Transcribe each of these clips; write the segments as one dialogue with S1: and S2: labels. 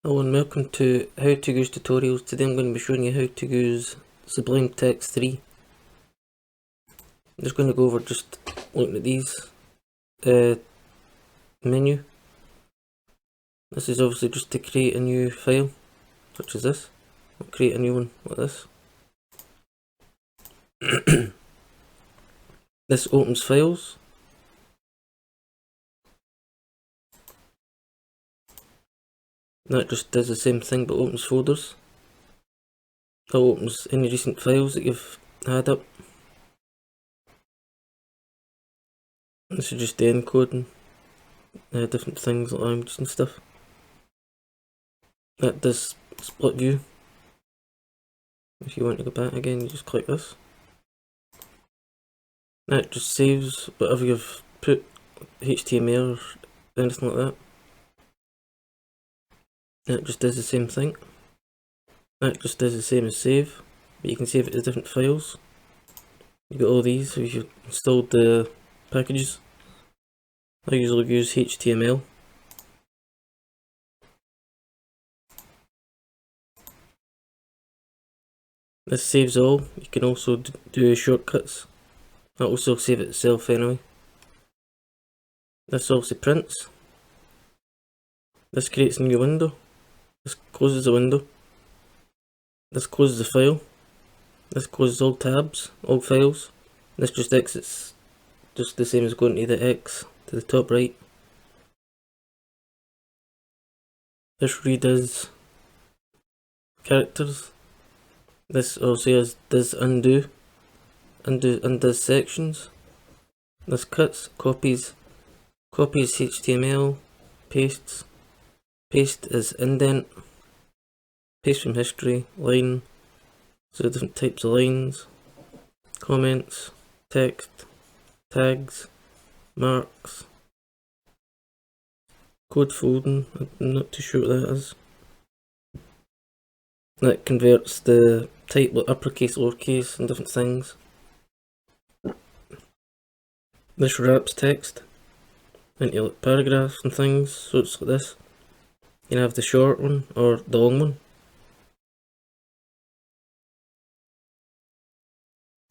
S1: Hello and welcome to How to Use Tutorials. Today I'm going to be showing you how to use Sublime Text 3. I'm just going to go over just looking at these menu. This is obviously just to create a new file, such as this. I'll create a new one like this. This opens files. That just does the same thing but opens folders. That opens any recent files that you've had up. This is just the encoding different things like languages and stuff. That does split view. If you want to go back again, you just click this. That just saves whatever you've put, HTML or anything like that. That just does the same thing. That just does the same as save, but you can save it as different files. You got all these, so you've installed the packages. I usually use HTML. This saves all. You can also do shortcuts. That also save it itself anyway. This also prints. This creates a new window. This closes the window. This closes the file. This closes all tabs, all files. This just exits, just the same as going to the X to the top right. This redoes characters. This also does undoes sections. This cuts, copies HTML, pastes. Paste is indent. Paste from history, line. So different types of lines, comments, text, tags, marks, code folding. I'm not too sure what that is. That converts the type like uppercase, lowercase, and different things. This wraps text into like paragraphs and things, so it's like this. You can have the short one or the long one.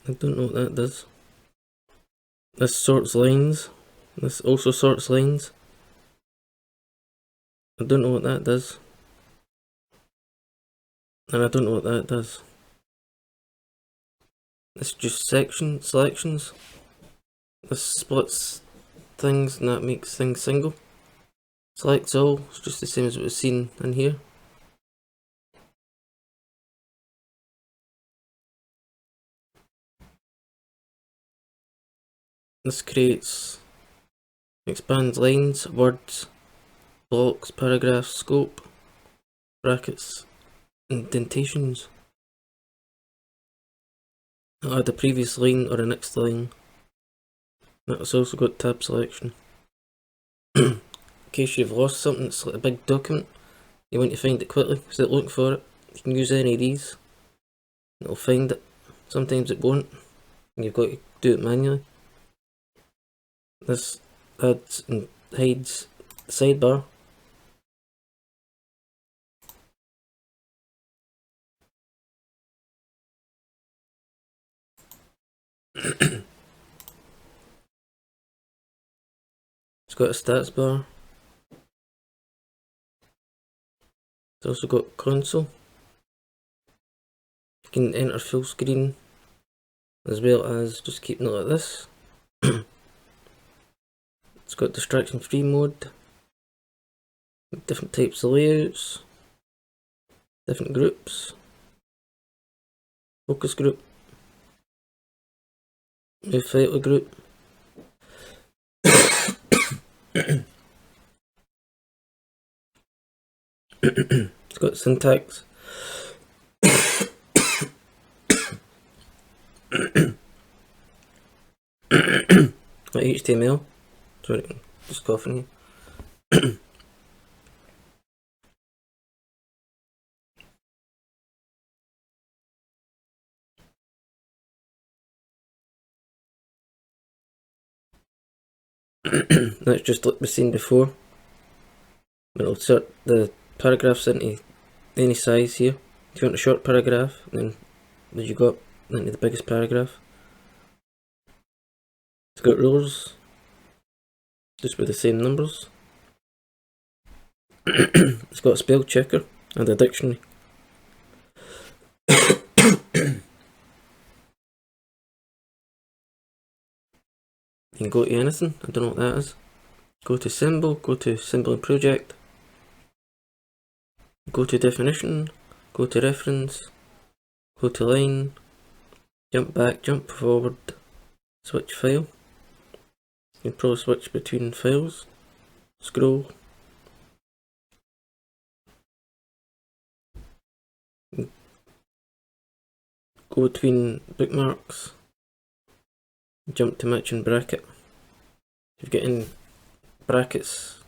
S1: I don't know what that does. This sorts lines. This also sorts lines. I don't know what that does. And I don't know what that does. It's just selections. This splits things and that makes things single. Selects all, it's just the same as what we've seen in here. This expands lines, words, blocks, paragraphs, scope, brackets, indentations. I'll add a previous line or a next line. That's also got tab selection. In case you've lost something that's like a big document, you want to find it quickly, without looking for it, you can use any of these. It'll find it. Sometimes it won't, and you've got to do it manually. This adds and hides the sidebar. It's got a stats bar. It's also got console. You can enter full screen as well as just keeping it like this. It's got distraction free mode, different types of layouts, different groups, focus group, move file group. It's got syntax. Like HTML. Sorry, just coughing here. That's just like we've seen before. It'll sort the paragraphs into any size here. If you want a short paragraph, then as you go up into the biggest paragraph. It's got rulers, just with the same numbers. It's got a spell checker and a dictionary. You can go to anything, I don't know what that is. Go to symbol and project. Go to definition, go to reference, go to line, jump back, jump forward, switch file. You can probably switch between files, scroll. Go between bookmarks, jump to matching bracket. If you've got any brackets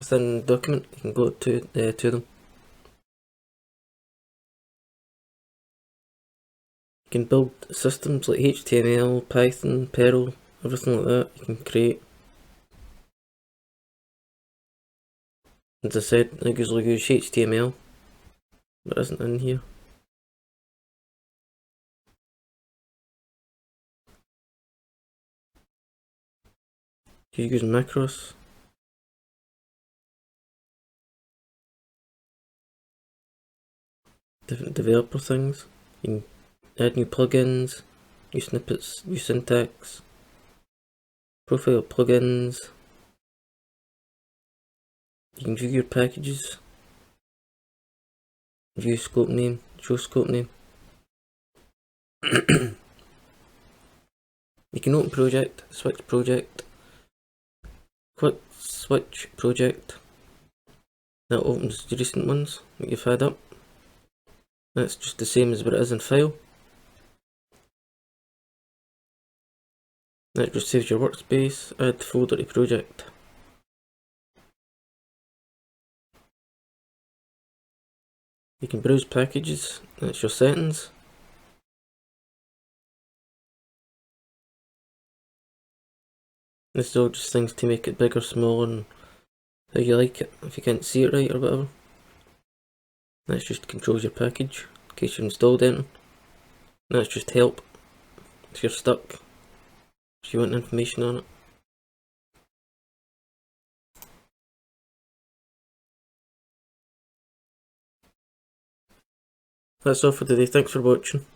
S1: within the document, you can go to them. You can build systems like HTML, Python, Perl, everything like that you can create. As I said, I usually use HTML, but it isn't in here. You use macros. Different developer things. You can add new plugins, new snippets, new syntax, profile plugins. You can view your packages, view scope name, show scope name. You can open project, switch project, quick switch project. That opens the recent ones that you've had up. That's just the same as what it is in file. That just saves your workspace. Add folder to project. You can browse packages. That's your settings. This is all just things to make it bigger, smaller, and how you like it, if you can't see it right or whatever. That's just controls your package, in case you've installed anything. That's just help, if you're stuck, if you want information on it. That's all for today, thanks for watching.